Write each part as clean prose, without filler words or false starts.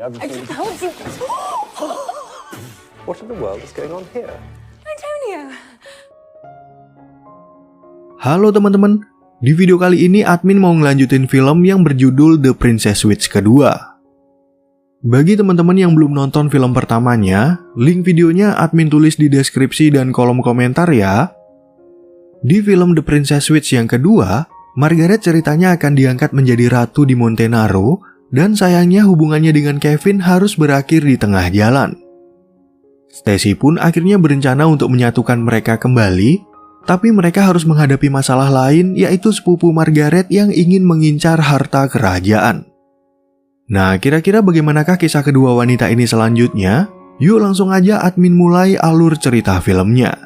I just told you. What in the world is going on here? Antonio. Halo teman-teman, di video kali ini admin mau ngelanjutin film yang berjudul The Princess Switch kedua. Bagi teman-teman yang belum nonton film pertamanya, link videonya admin tulis di deskripsi dan kolom komentar ya. Di film The Princess Switch yang kedua, Margaret ceritanya akan diangkat menjadi ratu di Montenaro, dan sayangnya hubungannya dengan Kevin harus berakhir di tengah jalan. Stacy pun akhirnya berencana untuk menyatukan mereka kembali, tapi mereka harus menghadapi masalah lain, yaitu sepupu Margaret yang ingin mengincar harta kerajaan. Nah, kira-kira bagaimanakah kisah kedua wanita ini selanjutnya? Yuk langsung aja admin mulai alur cerita filmnya.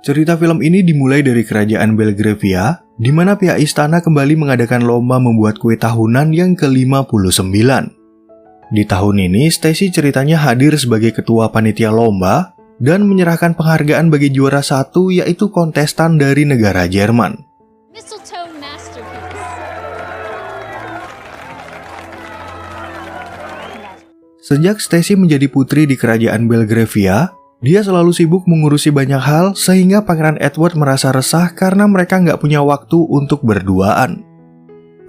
Cerita film ini dimulai dari kerajaan Belgravia, di mana pihak istana kembali mengadakan lomba membuat kue tahunan yang ke-59. Di tahun ini, Stacy ceritanya hadir sebagai ketua panitia lomba dan menyerahkan penghargaan bagi juara satu, yaitu kontestan dari negara Jerman. Mistletoe masterpiece. Sejak Stacy menjadi putri di kerajaan Belgravia, dia selalu sibuk mengurusi banyak hal sehingga Pangeran Edward merasa resah karena mereka nggak punya waktu untuk berduaan.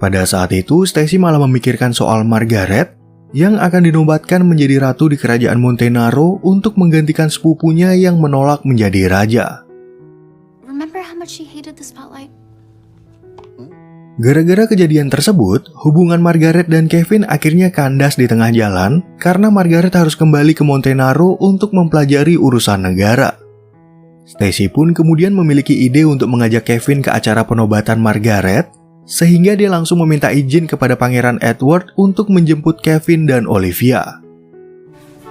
Pada saat itu, Stacy malah memikirkan soal Margaret yang akan dinobatkan menjadi ratu di kerajaan Montenaro untuk menggantikan sepupunya yang menolak menjadi raja. Remember how much she hated the spotlight? Gara-gara kejadian tersebut, hubungan Margaret dan Kevin akhirnya kandas di tengah jalan karena Margaret harus kembali ke Montenaro untuk mempelajari urusan negara. Stacy pun kemudian memiliki ide untuk mengajak Kevin ke acara penobatan Margaret, sehingga dia langsung meminta izin kepada Pangeran Edward untuk menjemput Kevin dan Olivia.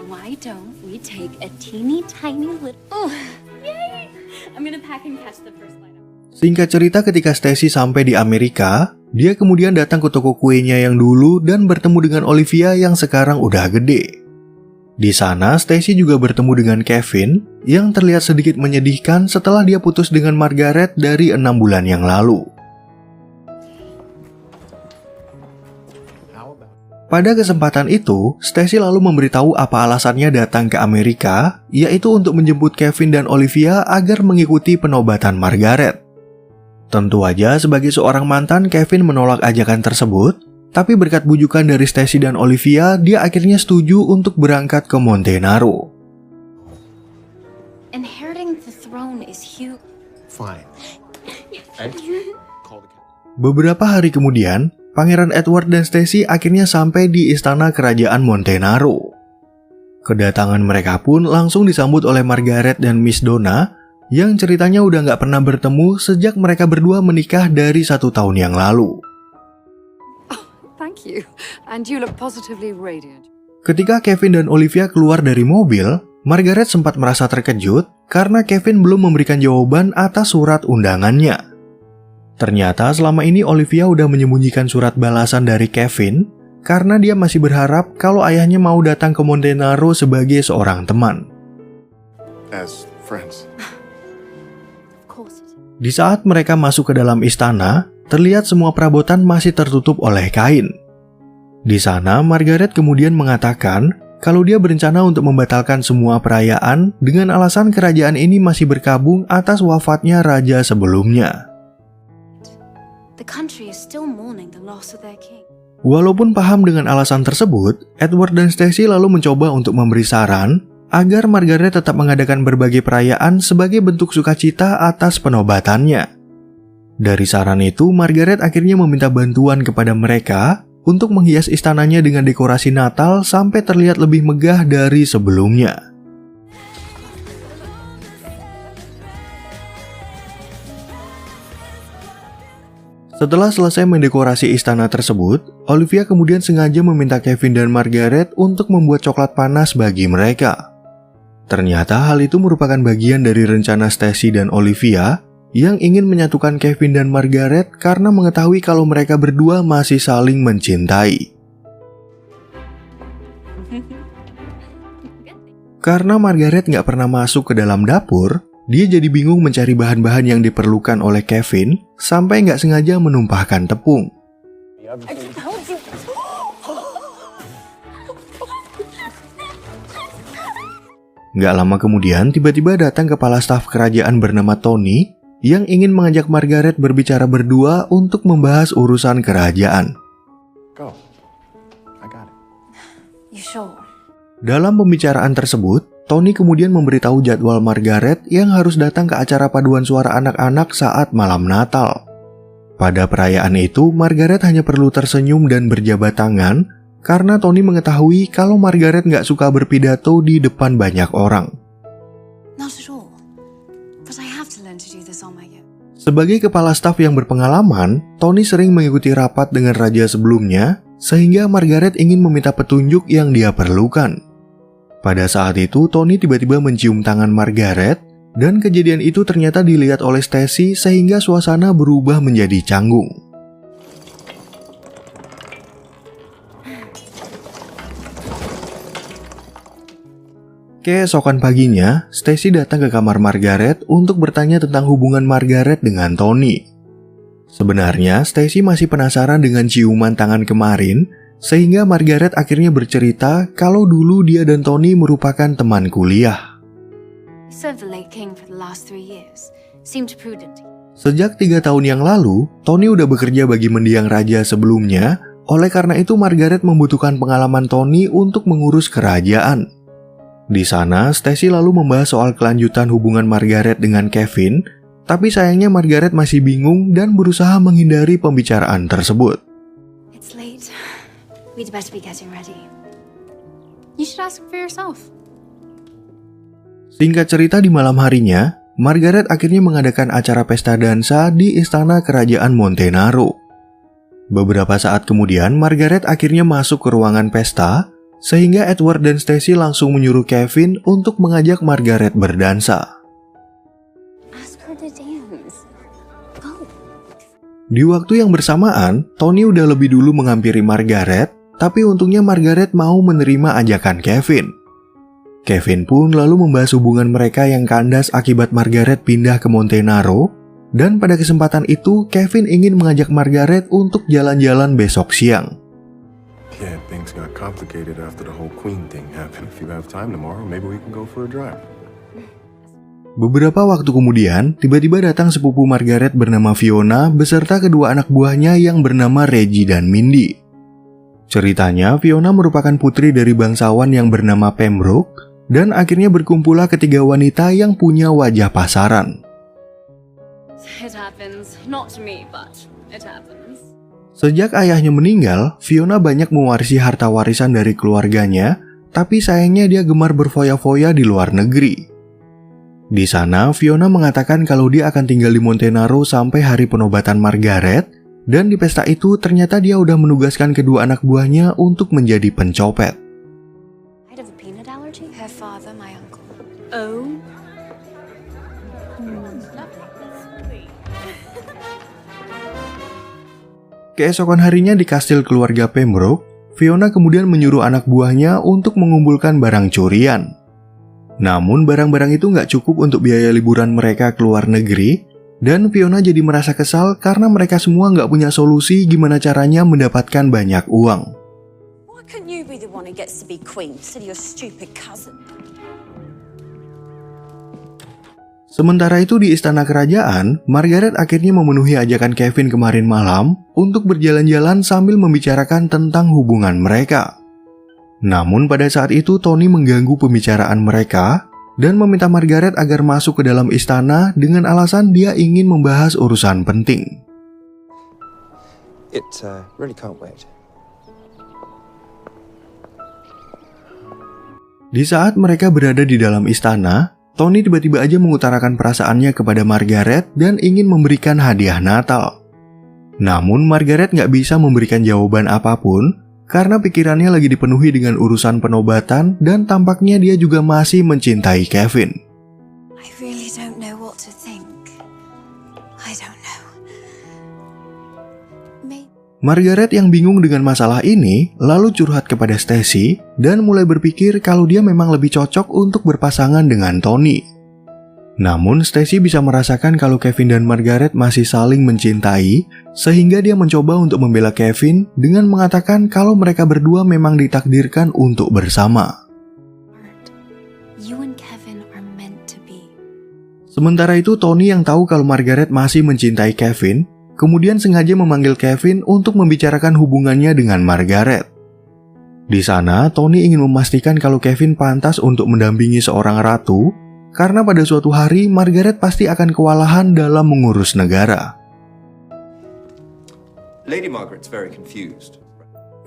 Why don't we take a teeny tiny little... Oh, yay! I'm gonna pack and catch the first light up. Singkat cerita, ketika Stacy sampai di Amerika, dia kemudian datang ke toko kuenya yang dulu dan bertemu dengan Olivia yang sekarang udah gede. Di sana, Stacy juga bertemu dengan Kevin yang terlihat sedikit menyedihkan setelah dia putus dengan Margaret dari 6 bulan yang lalu. Pada kesempatan itu, Stacy lalu memberitahu apa alasannya datang ke Amerika, yaitu untuk menjemput Kevin dan Olivia agar mengikuti penobatan Margaret. Tentu aja sebagai seorang mantan, Kevin menolak ajakan tersebut, tapi berkat bujukan dari Stacy dan Olivia, dia akhirnya setuju untuk berangkat ke Montenaro. Inheriting the throne is huge. Fine. Beberapa hari kemudian, Pangeran Edward dan Stacy akhirnya sampai di istana kerajaan Montenaro. Kedatangan mereka pun langsung disambut oleh Margaret dan Miss Donna, yang ceritanya udah nggak pernah bertemu sejak mereka berdua menikah dari 1 tahun yang lalu. Thank you. And you look positively radiant. Ketika Kevin dan Olivia keluar dari mobil, Margaret sempat merasa terkejut karena Kevin belum memberikan jawaban atas surat undangannya. Ternyata selama ini Olivia udah menyembunyikan surat balasan dari Kevin karena dia masih berharap kalau ayahnya mau datang ke Montenaro sebagai seorang teman. As friends. Of course it is. Di saat mereka masuk ke dalam istana, terlihat semua perabotan masih tertutup oleh kain. Di sana, Margaret kemudian mengatakan kalau dia berencana untuk membatalkan semua perayaan dengan alasan kerajaan ini masih berkabung atas wafatnya raja sebelumnya. The country is still mourning the loss of their king. Walaupun paham dengan alasan tersebut, Edward dan Stacy lalu mencoba untuk memberi saran agar Margaret tetap mengadakan berbagai perayaan sebagai bentuk sukacita atas penobatannya. Dari saran itu, Margaret akhirnya meminta bantuan kepada mereka untuk menghias istananya dengan dekorasi Natal sampai terlihat lebih megah dari sebelumnya. Setelah selesai mendekorasi istana tersebut, Olivia kemudian sengaja meminta Kevin dan Margaret untuk membuat coklat panas bagi mereka. Ternyata hal itu merupakan bagian dari rencana Stacy dan Olivia yang ingin menyatukan Kevin dan Margaret karena mengetahui kalau mereka berdua masih saling mencintai. Karena Margaret nggak pernah masuk ke dalam dapur, dia jadi bingung mencari bahan-bahan yang diperlukan oleh Kevin sampai nggak sengaja menumpahkan tepung. I just told you. Nggak lama kemudian, tiba-tiba datang kepala staf kerajaan bernama Tony yang ingin mengajak Margaret berbicara berdua untuk membahas urusan kerajaan. Go. I got it. You sure? Dalam pembicaraan tersebut, Tony kemudian memberitahu jadwal Margaret yang harus datang ke acara paduan suara anak-anak saat malam Natal. Pada perayaan itu, Margaret hanya perlu tersenyum dan berjabat tangan karena Tony mengetahui kalau Margaret nggak suka berpidato di depan banyak orang. Not at all. But I have to learn to do this on my own. Sebagai kepala staf yang berpengalaman, Tony sering mengikuti rapat dengan raja sebelumnya, sehingga Margaret ingin meminta petunjuk yang dia perlukan. Pada saat itu, Tony tiba-tiba mencium tangan Margaret, dan kejadian itu ternyata dilihat oleh Stacy sehingga suasana berubah menjadi canggung. Keesokan paginya, Stacy datang ke kamar Margaret untuk bertanya tentang hubungan Margaret dengan Tony. Sebenarnya, Stacy masih penasaran dengan ciuman tangan kemarin, sehingga Margaret akhirnya bercerita kalau dulu dia dan Tony merupakan teman kuliah. You served the late king for the last 3 years. Seemed prudent. Sejak 3 tahun yang lalu, Tony udah bekerja bagi mendiang raja sebelumnya, oleh karena itu Margaret membutuhkan pengalaman Tony untuk mengurus kerajaan. Di sana, Stacy lalu membahas soal kelanjutan hubungan Margaret dengan Kevin, tapi sayangnya Margaret masih bingung dan berusaha menghindari pembicaraan tersebut. It's late. We'd better be getting ready. You should ask for yourself. Singkat cerita, di malam harinya, Margaret akhirnya mengadakan acara pesta dansa di istana kerajaan Montenaro. Beberapa saat kemudian, Margaret akhirnya masuk ke ruangan pesta, sehingga Edward dan Stacy langsung menyuruh Kevin untuk mengajak Margaret berdansa. Ask her to dance. Go. Di waktu yang bersamaan, Tony udah lebih dulu menghampiri Margaret, tapi untungnya Margaret mau menerima ajakan Kevin. Kevin pun lalu membahas hubungan mereka yang kandas akibat Margaret pindah ke Montenaro, dan pada kesempatan itu Kevin ingin mengajak Margaret untuk jalan-jalan besok siang. Yeah, things got complicated after the whole Queen thing happened. If you have time tomorrow, maybe we can go for a drive. Beberapa waktu kemudian, tiba-tiba datang sepupu Margaret bernama Fiona beserta kedua anak buahnya yang bernama Reggie dan Mindy. Ceritanya, Fiona merupakan putri dari bangsawan yang bernama Pembroke, dan akhirnya berkumpullah ketiga wanita yang punya wajah pasaran. It happens. Not to me, but it happens. Sejak ayahnya meninggal, Fiona banyak mewarisi harta warisan dari keluarganya, tapi sayangnya dia gemar berfoya-foya di luar negeri. Di sana, Fiona mengatakan kalau dia akan tinggal di Montenaro sampai hari penobatan Margaret, dan di pesta itu ternyata dia udah menugaskan kedua anak buahnya untuk menjadi pencopet. I have a peanut allergy. Her father, my uncle. Oh. Keesokan harinya di kastil keluarga Pembroke, Fiona kemudian menyuruh anak buahnya untuk mengumpulkan barang curian. Namun barang-barang itu nggak cukup untuk biaya liburan mereka ke luar negeri, dan Fiona jadi merasa kesal karena mereka semua nggak punya solusi gimana caranya mendapatkan banyak uang. Why couldn't you be the one who gets to be queen instead of your stupid cousin? Sementara itu di istana kerajaan, Margaret akhirnya memenuhi ajakan Kevin kemarin malam untuk berjalan-jalan sambil membicarakan tentang hubungan mereka. Namun pada saat itu Tony mengganggu pembicaraan mereka dan meminta Margaret agar masuk ke dalam istana dengan alasan dia ingin membahas urusan penting. It really can't wait. Di saat mereka berada di dalam istana, Tony tiba-tiba aja mengutarakan perasaannya kepada Margaret dan ingin memberikan hadiah Natal. Namun Margaret nggak bisa memberikan jawaban apapun karena pikirannya lagi dipenuhi dengan urusan penobatan dan tampaknya dia juga masih mencintai Kevin. I really don't know what to think. I don't know. Maybe. Margaret yang bingung dengan masalah ini lalu curhat kepada Stacy dan mulai berpikir kalau dia memang lebih cocok untuk berpasangan dengan Tony. Namun Stacy bisa merasakan kalau Kevin dan Margaret masih saling mencintai, sehingga dia mencoba untuk membela Kevin dengan mengatakan kalau mereka berdua memang ditakdirkan untuk bersama. You and Kevin Sementara itu Tony yang tahu kalau Margaret masih mencintai Kevin, kemudian sengaja memanggil Kevin untuk membicarakan hubungannya dengan Margaret. Di sana, Tony ingin memastikan kalau Kevin pantas untuk mendampingi seorang ratu, karena pada suatu hari Margaret pasti akan kewalahan dalam mengurus negara. Lady Margaret's very confused.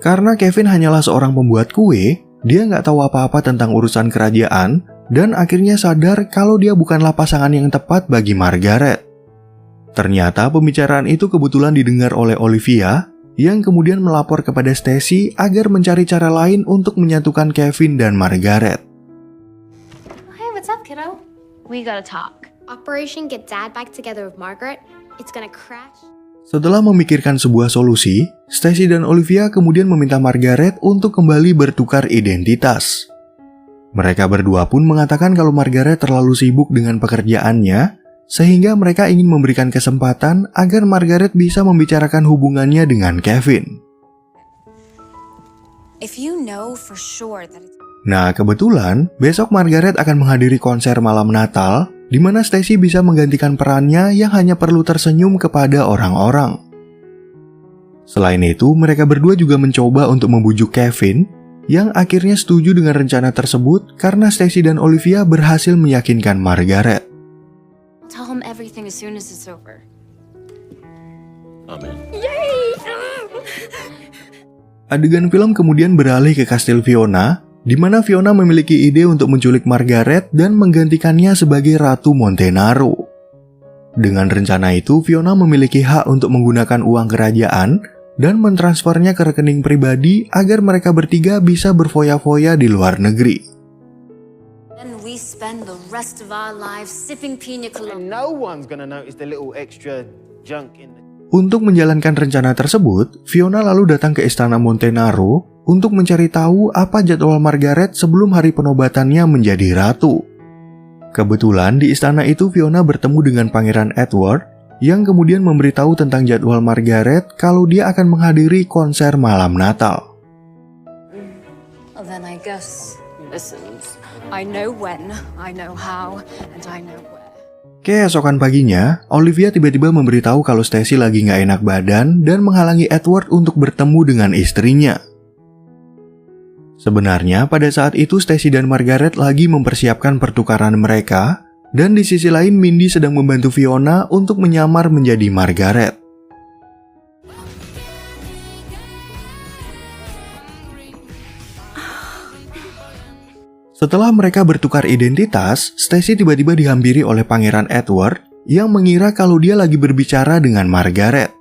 Karena Kevin hanyalah seorang pembuat kue, dia nggak tahu apa-apa tentang urusan kerajaan, dan akhirnya sadar kalau dia bukanlah pasangan yang tepat bagi Margaret. Ternyata pembicaraan itu kebetulan didengar oleh Olivia, yang kemudian melapor kepada Stacy agar mencari cara lain untuk menyatukan Kevin dan Margaret. Hey, what's up, kiddo? We gotta talk. Operation Get Dad Back Together with Margaret. It's gonna crash. Setelah memikirkan sebuah solusi, Stacy dan Olivia kemudian meminta Margaret untuk kembali bertukar identitas. Mereka berdua pun mengatakan kalau Margaret terlalu sibuk dengan pekerjaannya, sehingga mereka ingin memberikan kesempatan agar Margaret bisa membicarakan hubungannya dengan Kevin. If you know for sure that it's... Nah, kebetulan besok Margaret akan menghadiri konser malam Natal, di mana Stacy bisa menggantikan perannya yang hanya perlu tersenyum kepada orang-orang. Selain itu, mereka berdua juga mencoba untuk membujuk Kevin, yang akhirnya setuju dengan rencana tersebut karena Stacy dan Olivia berhasil meyakinkan Margaret. Tell him everything as soon as it's over. Amin. Adegan film kemudian beralih ke kastil Fiona, di mana Fiona memiliki ide untuk menculik Margaret dan menggantikannya sebagai Ratu Montenaro. Dengan rencana itu, Fiona memiliki hak untuk menggunakan uang kerajaan dan mentransfernya ke rekening pribadi agar mereka bertiga bisa berfoya-foya di luar negeri. Then we spend the rest of our lives sipping pina colada. No one's gonna notice the little extra junk in the... Untuk menjalankan rencana tersebut, Fiona lalu datang ke istana Montenaro untuk mencari tahu apa jadwal Margaret sebelum hari penobatannya menjadi ratu. Kebetulan di istana itu Fiona bertemu dengan Pangeran Edward yang kemudian memberitahu tentang jadwal Margaret kalau dia akan menghadiri konser malam Natal. Well, then I guess, listen, I know when, I know how, and I know where. Keesokan paginya, Olivia tiba-tiba memberitahu kalau Stacy lagi nggak enak badan dan menghalangi Edward untuk bertemu dengan istrinya. Sebenarnya pada saat itu Stacy dan Margaret lagi mempersiapkan pertukaran mereka, dan di sisi lain Mindy sedang membantu Fiona untuk menyamar menjadi Margaret. Setelah mereka bertukar identitas, Stacy tiba-tiba dihampiri oleh Pangeran Edward yang mengira kalau dia lagi berbicara dengan Margaret.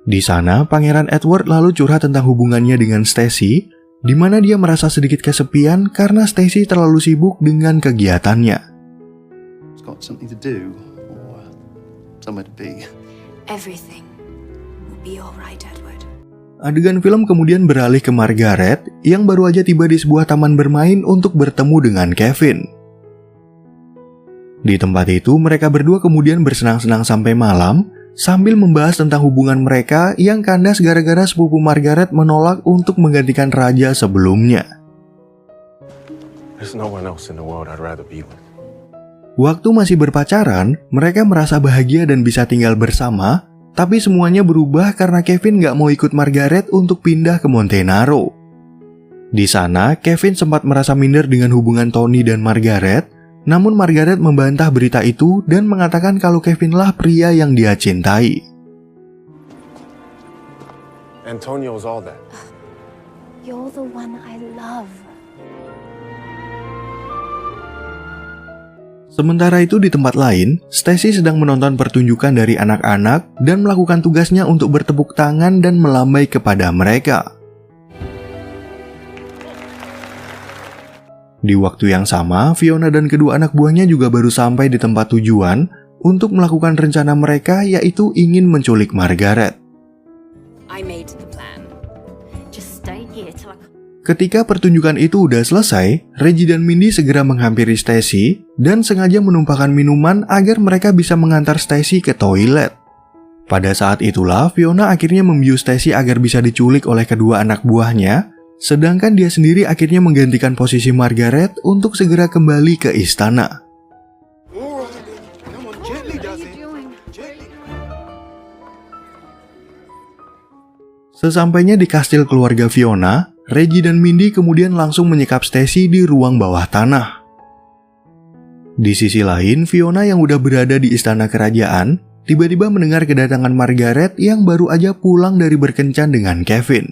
Di sana, Pangeran Edward lalu curhat tentang hubungannya dengan Stacy, di mana dia merasa sedikit kesepian karena Stacy terlalu sibuk dengan kegiatannya. It's got something to do or somewhere to be. Everything will be alright, Edward. Adegan film kemudian beralih ke Margaret yang baru aja tiba di sebuah taman bermain untuk bertemu dengan Kevin. Di tempat itu, mereka berdua kemudian bersenang-senang sampai malam sambil membahas tentang hubungan mereka yang kandas gara-gara sepupu Margaret menolak untuk menggantikan raja sebelumnya. There's no one else in the world I'd rather be with. Waktu masih berpacaran, mereka merasa bahagia dan bisa tinggal bersama, tapi semuanya berubah karena Kevin nggak mau ikut Margaret untuk pindah ke Montenaro. Di sana, Kevin sempat merasa minder dengan hubungan Tony dan Margaret, namun Margaret membantah berita itu dan mengatakan kalau Kevinlah pria yang dia cintai. Antonio's all that. You're the one I love. Sementara itu di tempat lain, Stacy sedang menonton pertunjukan dari anak-anak dan melakukan tugasnya untuk bertepuk tangan dan melambai kepada mereka. Di waktu yang sama, Fiona dan kedua anak buahnya juga baru sampai di tempat tujuan untuk melakukan rencana mereka, yaitu ingin menculik Margaret. I made the plan. Just stay here till I... Ketika pertunjukan itu udah selesai, Reggie dan Mindy segera menghampiri Stacy dan sengaja menumpahkan minuman agar mereka bisa mengantar Stacy ke toilet. Pada saat itulah, Fiona akhirnya membius Stacy agar bisa diculik oleh kedua anak buahnya, sedangkan dia sendiri akhirnya menggantikan posisi Margaret untuk segera kembali ke istana. Sesampainya di kastil keluarga Fiona, Reggie dan Mindy kemudian langsung menyekap Stacy di ruang bawah tanah. Di sisi lain, Fiona yang udah berada di istana kerajaan, tiba-tiba mendengar kedatangan Margaret yang baru aja pulang dari berkencan dengan Kevin.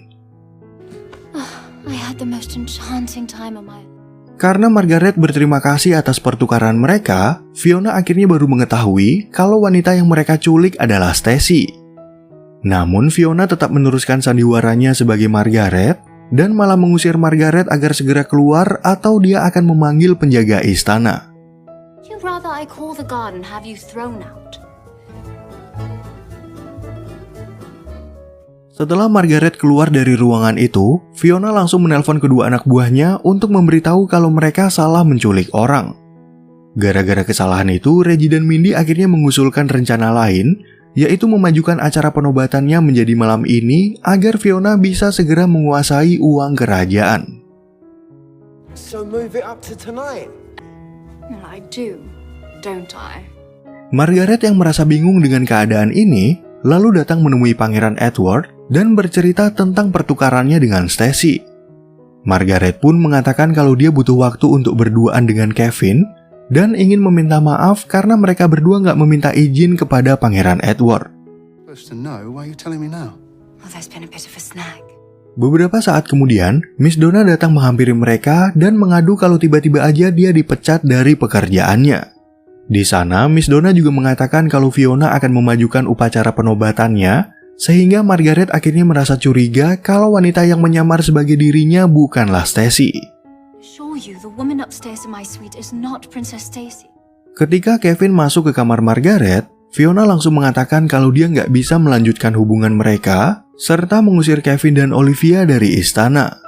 I had the most enchanting time of my life. Karena Margaret berterima kasih atas pertukaran mereka, Fiona akhirnya baru mengetahui kalau wanita yang mereka culik adalah Stacy. Namun Fiona tetap meneruskan sandiwaranya sebagai Margaret dan malah mengusir Margaret agar segera keluar atau dia akan memanggil penjaga istana. You'd rather I call the guard and have you thrown out? Setelah Margaret keluar dari ruangan itu, Fiona langsung menelpon kedua anak buahnya untuk memberitahu kalau mereka salah menculik orang. Gara-gara kesalahan itu, Reggie dan Mindy akhirnya mengusulkan rencana lain, yaitu memajukan acara penobatannya menjadi malam ini agar Fiona bisa segera menguasai uang kerajaan. So move it up to tonight. Well, I do, don't I? Margaret yang merasa bingung dengan keadaan ini, lalu datang menemui Pangeran Edward dan bercerita tentang pertukarannya dengan Stacy. Margaret pun mengatakan kalau dia butuh waktu untuk berduaan dengan Kevin dan ingin meminta maaf karena mereka berdua nggak meminta izin kepada Pangeran Edward. Supposed to know, why are you telling me now? Well, there's been a bit of a snag. Beberapa saat kemudian, Miss Donna datang menghampiri mereka dan mengadu kalau tiba-tiba aja dia dipecat dari pekerjaannya. Di sana, Miss Donna juga mengatakan kalau Fiona akan memajukan upacara penobatannya, sehingga Margaret akhirnya merasa curiga kalau wanita yang menyamar sebagai dirinya bukanlah Stacy. Assure you, the woman upstairs in my suite is not Princess Stacy. Ketika Kevin masuk ke kamar Margaret, Fiona langsung mengatakan kalau dia nggak bisa melanjutkan hubungan mereka, serta mengusir Kevin dan Olivia dari istana.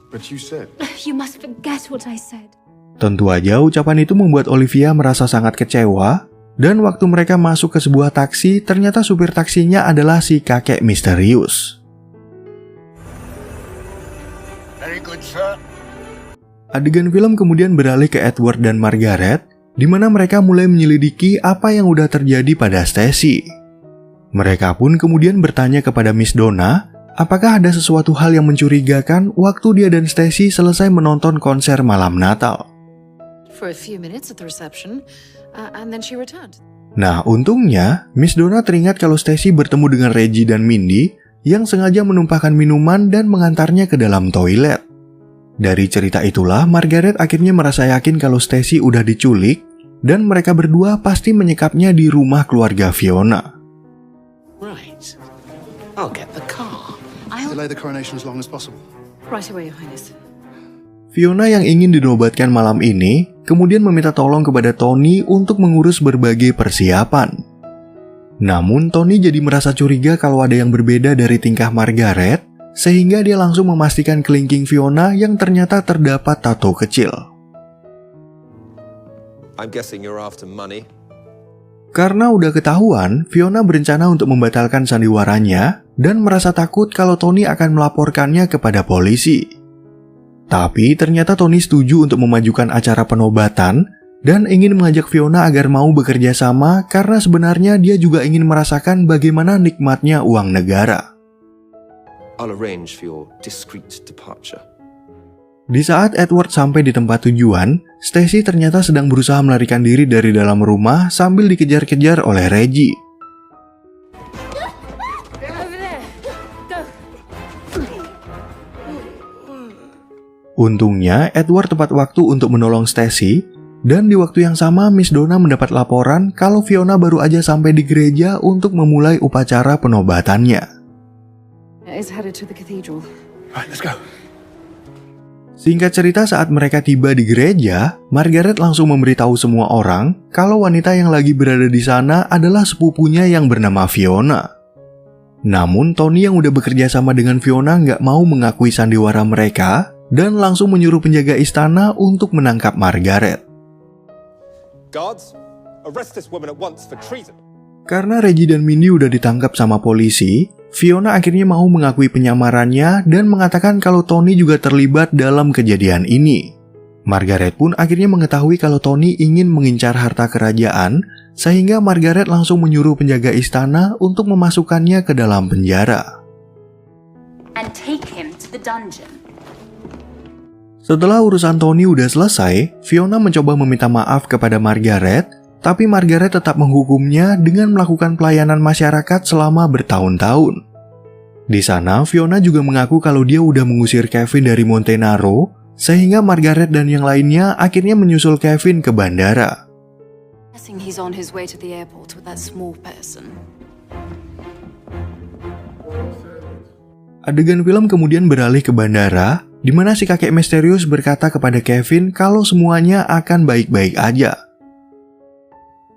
But you said... You must forget what I said. Tentu aja ucapan itu membuat Olivia merasa sangat kecewa, dan waktu mereka masuk ke sebuah taksi, ternyata supir taksinya adalah si kakek misterius. Very good, sir. Adegan film kemudian beralih ke Edward dan Margaret, di mana mereka mulai menyelidiki apa yang udah terjadi pada Stacy. Mereka pun kemudian bertanya kepada Miss Donna, apakah ada sesuatu hal yang mencurigakan waktu dia dan Stacy selesai menonton konser malam Natal. For a few minutes at the reception, and then she returned. Nah, untungnya Miss Donna teringat kalau Stacy bertemu dengan Reggie dan Mindy yang sengaja menumpahkan minuman dan mengantarnya ke dalam toilet. Dari cerita itulah, Margaret akhirnya merasa yakin kalau Stacy udah diculik dan mereka berdua pasti menyekapnya di rumah keluarga Fiona. Right. I'll get the car. Delay the coronation as long as possible. Right away, Your Highness. Fiona yang ingin dinobatkan malam ini kemudian meminta tolong kepada Tony untuk mengurus berbagai persiapan. Namun Tony jadi merasa curiga kalau ada yang berbeda dari tingkah Margaret, sehingga dia langsung memastikan kelingking Fiona yang ternyata terdapat tato kecil. I'm guessing you're after money. Karena udah ketahuan, Fiona berencana untuk membatalkan sandiwaranya dan merasa takut kalau Tony akan melaporkannya kepada polisi. Tapi ternyata Tony setuju untuk memajukan acara penobatan dan ingin mengajak Fiona agar mau bekerja sama karena sebenarnya dia juga ingin merasakan bagaimana nikmatnya uang negara. I'll arrange for your discreet departure. Di saat Edward sampai di tempat tujuan, Stacy ternyata sedang berusaha melarikan diri dari dalam rumah sambil dikejar-kejar oleh Reggie. Untungnya, Edward tepat waktu untuk menolong Stacy, dan di waktu yang sama Miss Donna mendapat laporan kalau Fiona baru aja sampai di gereja untuk memulai upacara penobatannya. Is headed to the cathedral. Right, let's go. Singkat cerita, saat mereka tiba di gereja, Margaret langsung memberitahu semua orang kalau wanita yang lagi berada di sana adalah sepupunya yang bernama Fiona. Namun, Tony yang udah bekerja sama dengan Fiona nggak mau mengakui sandiwara mereka dan langsung menyuruh penjaga istana untuk menangkap Margaret. Guards, arrest this woman at once for treason. Karena Reggie dan Mindy udah ditangkap sama polisi, Fiona akhirnya mau mengakui penyamarannya dan mengatakan kalau Tony juga terlibat dalam kejadian ini. Margaret pun akhirnya mengetahui kalau Tony ingin mengincar harta kerajaan, sehingga Margaret langsung menyuruh penjaga istana untuk memasukkannya ke dalam penjara. And take him to the dungeon. Setelah urusan Tony udah selesai, Fiona mencoba meminta maaf kepada Margaret, tapi Margaret tetap menghukumnya dengan melakukan pelayanan masyarakat selama bertahun-tahun. Di sana, Fiona juga mengaku kalau dia udah mengusir Kevin dari Montenaro, sehingga Margaret dan yang lainnya akhirnya menyusul Kevin ke bandara. Guessing he's on his way to the airport with that small person. Adegan film kemudian beralih ke bandara, di mana si kakek misterius berkata kepada Kevin kalau semuanya akan baik-baik aja.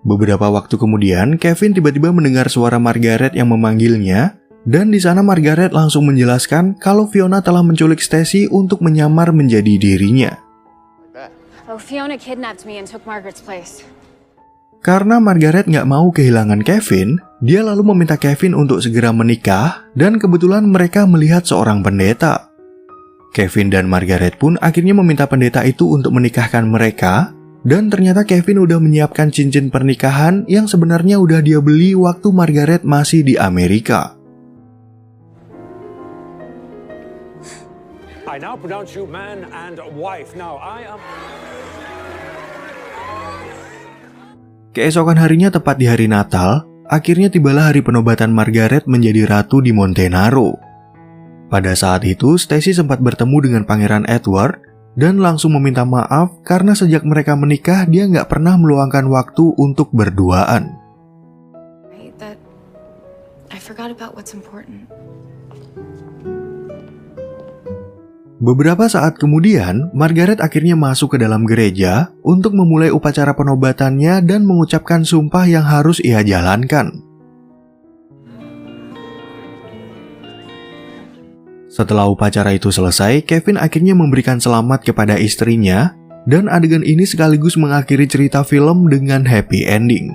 Beberapa waktu kemudian, Kevin tiba-tiba mendengar suara Margaret yang memanggilnya, dan di sana Margaret langsung menjelaskan kalau Fiona telah menculik Stacy untuk menyamar menjadi dirinya. Oh, Fiona kidnapped me and took Margaret's place. Karena Margaret nggak mau kehilangan Kevin, dia lalu meminta Kevin untuk segera menikah, dan kebetulan mereka melihat seorang pendeta. Kevin dan Margaret pun akhirnya meminta pendeta itu untuk menikahkan mereka, dan ternyata Kevin udah menyiapkan cincin pernikahan yang sebenarnya udah dia beli waktu Margaret masih di Amerika. I now pronounce you man and wife. Now, I am... Keesokan harinya tepat di hari Natal, akhirnya tibalah hari penobatan Margaret menjadi ratu di Montenaro. Pada saat itu, Stacy sempat bertemu dengan Pangeran Edward dan langsung meminta maaf karena sejak mereka menikah dia nggak pernah meluangkan waktu untuk berduaan. I forgot about what's important. Beberapa saat kemudian, Margaret akhirnya masuk ke dalam gereja untuk memulai upacara penobatannya dan mengucapkan sumpah yang harus ia jalankan. Setelah upacara itu selesai, Kevin akhirnya memberikan selamat kepada istrinya, dan adegan ini sekaligus mengakhiri cerita film dengan happy ending.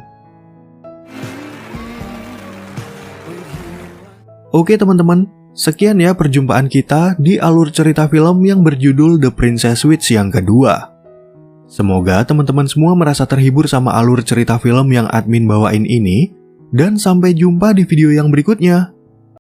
Oke teman-teman, sekian ya perjumpaan kita di alur cerita film yang berjudul The Princess Switch yang kedua. Semoga teman-teman semua merasa terhibur sama alur cerita film yang admin bawain ini, dan sampai jumpa di video yang berikutnya.